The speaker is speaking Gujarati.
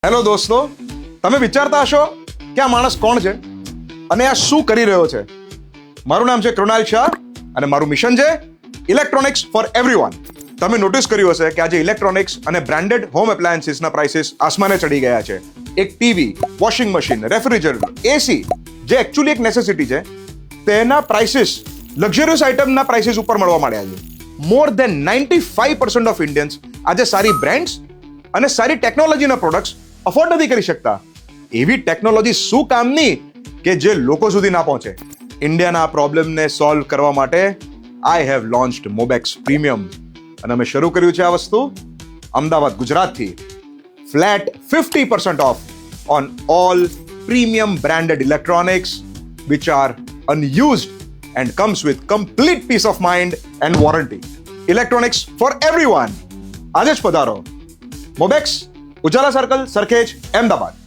હેલો દોસ્તો, તમે વિચારતા હશો કે આ માણસ કોણ છે અને આ શું કરી રહ્યો છે. મારું નામ છે કૃણાલ શાહ અને મારું મિશન છે ઇલેક્ટ્રોનિક્સ ફોર એવરીવન. તમે નોટિસ કર્યું હશે કે આજે ઇલેક્ટ્રોનિક્સ અને બ્રાન્ડેડ હોમ એપ્લાયન્સીસના પ્રાઇસીસ આસમાને ચડી ગયા છે. એક ટીવી, વોશિંગ મશીન, રેફ્રિજરેટર, એસી જે એકચ્યુઅલી એક નેસેસિટી છે, તેના પ્રાઇસીસ લક્ઝરિયસ આઇટમના પ્રાઇસીસ ઉપર મળવા માંડ્યા છે. મોર ધેન 95% ઓફ ઇન્ડિયન્સ આજે સારી બ્રાન્ડ્સ અને સારી ટેકનોલોજીના પ્રોડક્ટ્સ અફોર્ડ નથી કરી શકતા. એવી ટેકનોલોજી શું કામની કે જે લોકો સુધી ના પહોંચે. ઇન્ડિયાના પ્રોબ્લેમને સોલ્વ કરવા માટે આઈ હેવ લોન્ચ્ડ મોબેક્સ પ્રીમિયમ અને અમે શરૂ કર્યું છે આ વસ્તુ અમદાવાદ, ગુજરાતથી. Flat 50% of on all premium branded electronics which are unused and comes with complete peace of mind and warranty. Electronics for everyone. આજે જ પધારો. મોબેક્સ, ઉજાલા સર્કલ, સરખેજ, અમદાવાદ.